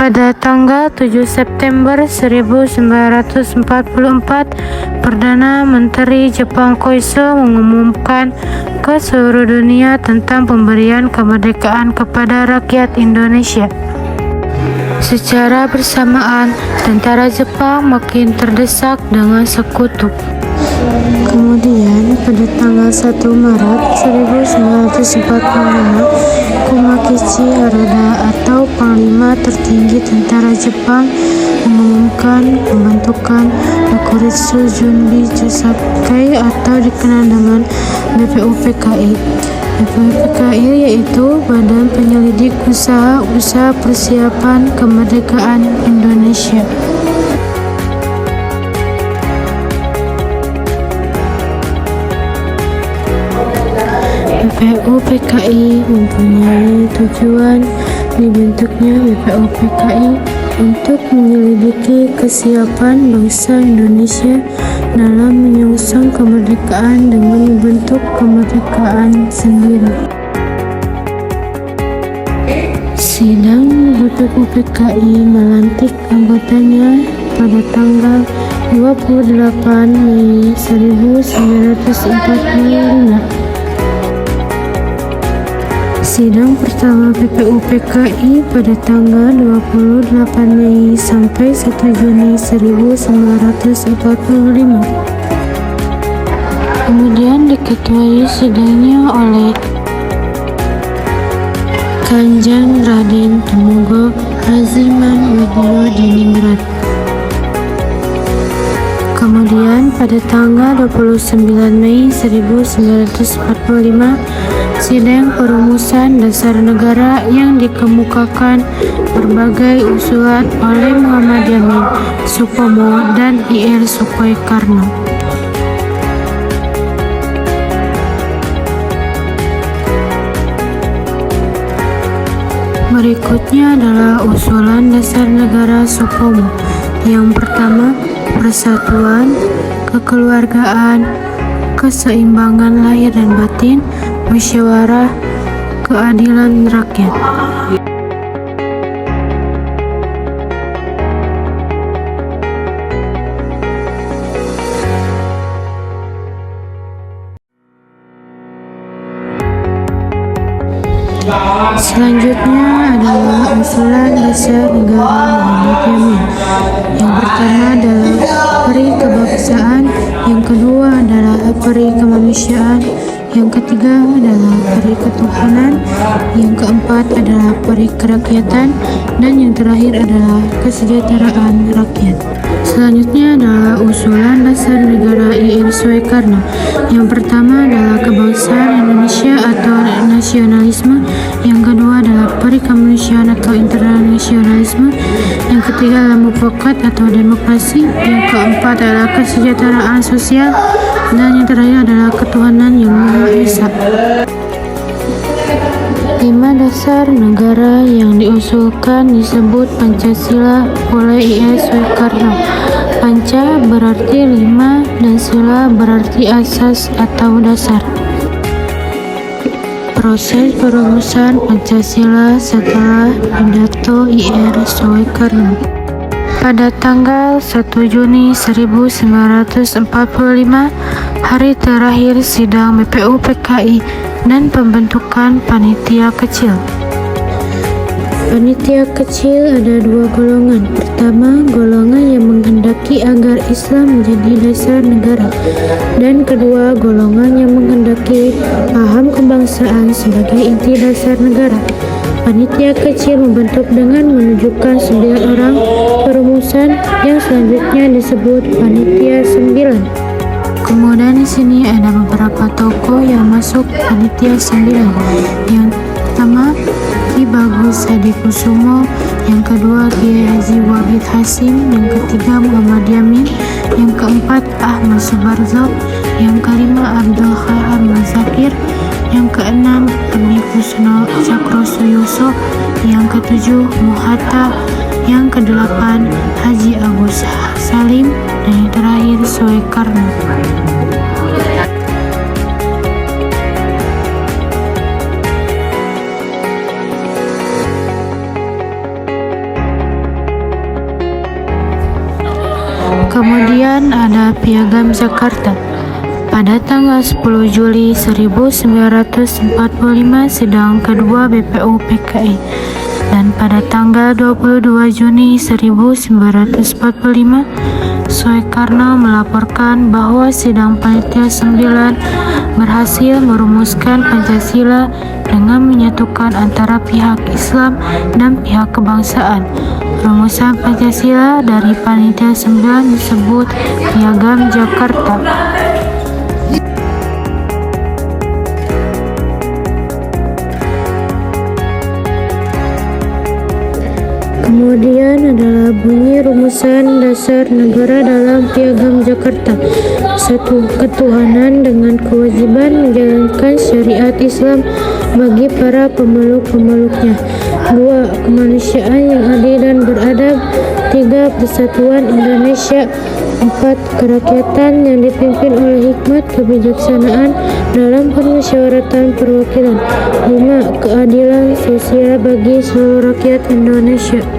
Pada tanggal 7 September 1944, Perdana Menteri Jepang Koiso mengumumkan ke seluruh dunia tentang pemberian kemerdekaan kepada rakyat Indonesia. Secara bersamaan, tentara Jepang makin terdesak dengan sekutu. Kemudian, pada tanggal 1 Maret 1945, Komakichi Harada atau Panglima tertinggi tentara Jepang mengumumkan pembentukan Bakuritsu Junbi Chosakai atau dikenal dengan BPUPKI. BPUPKI yaitu Badan Penyelidik Usaha Persiapan Kemerdekaan Indonesia. BPUPKI mempunyai tujuan dibentuknya BPUPKI untuk menyelidiki kesiapan bangsa Indonesia dalam menyongsong kemerdekaan dengan membentuk kemerdekaan sendiri. Sidang BPUPKI melantik anggotanya pada tanggal 28 Mei 1945. Sidang pertama BPUPKI pada tanggal 28 Mei sampai 1 Juni 1945. Kemudian diketuai sidangnya oleh Kanjeng Raden Temugo Raziman Widyo Diningrat. Kemudian pada tanggal 29 Mei 1945, sidang perumusan dasar negara yang dikemukakan berbagai usulan oleh Muhammad Yamin, Supomo, dan Ir. Soekarno. Berikutnya adalah usulan dasar negara Supomo. Yang pertama, persatuan, kekeluargaan, keseimbangan lahir dan batin, musyawarah, keadilan rakyat. Selanjutnya adalah usulan dasar negara Muhammad Yamin. Yang pertama adalah peri kebangsaan, yang kedua adalah peri kemanusiaan, yang ketiga adalah peri ketuhanan, yang keempat adalah peri kerakyatan, dan yang terakhir adalah kesejahteraan rakyat. Selanjutnya adalah usulan dasar negara Ir. Soekarno. Yang pertama adalah kebangsaan Indonesia atau nasionalisme, yang kedua adalah peri kemanusiaan atau internasionalisme, yang ketiga adalah mufakat atau demokrasi, yang keempat adalah kesejahteraan sosial, dan yang terakhir adalah ketuhanan yang Maha Esa. 5 dasar negara yang diusulkan disebut Pancasila oleh Ir. Soekarno. Panca berarti 5 dan sila berarti asas atau dasar. Proses perumusan Pancasila setelah pidato Ir. Soekarno. Pada tanggal 1 Juni 1945, hari terakhir sidang BPUPKI dan pembentukan panitia kecil. Panitia kecil ada 2 golongan. Pertama, golongan yang menghendaki agar Islam menjadi dasar negara, dan kedua, golongan yang menghendaki paham kebangsaan sebagai inti dasar negara. Panitia kecil membentuk dengan menunjukkan 9 orang perumusan yang selanjutnya disebut Panitia 9. Kemudian di sini ada beberapa tokoh yang masuk Panitia 9. Yang pertama, Ki Bagus Hadikusumo, yang kedua Kiai Haji Wahid Hasyim, yang ketiga Muhammad Yamin, yang keempat Ahmad Subarzo, yang kelima Abdul Khahar Mazakir, yang keenam Adi Kusno Cakrosuyoso, yang ketujuh Muhatta, yang kedelapan Haji Agus Salim, dan yang terakhir Soekarno. Kemudian ada Piagam Jakarta. Pada tanggal 10 Juli 1945 sidang kedua BPU PKI, dan pada tanggal 22 Juni 1945 Soekarno melaporkan bahwa sidang panitia 9 berhasil merumuskan Pancasila dengan menyatukan antara pihak Islam dan pihak kebangsaan. Rumusan Pancasila dari panitia 9 disebut Piagam Jakarta. Kemudian adalah bunyi rumusan dasar negara dalam Piagam Jakarta. 1. Ketuhanan dengan kewajiban menjalankan syariat Islam bagi para pemeluk-pemeluknya. 2. Kemanusiaan yang adil dan beradab. 3. Persatuan Indonesia. 4. Kerakyatan yang dipimpin oleh hikmat kebijaksanaan dalam permusyawaratan perwakilan. 5. Keadilan sosial bagi seluruh rakyat Indonesia.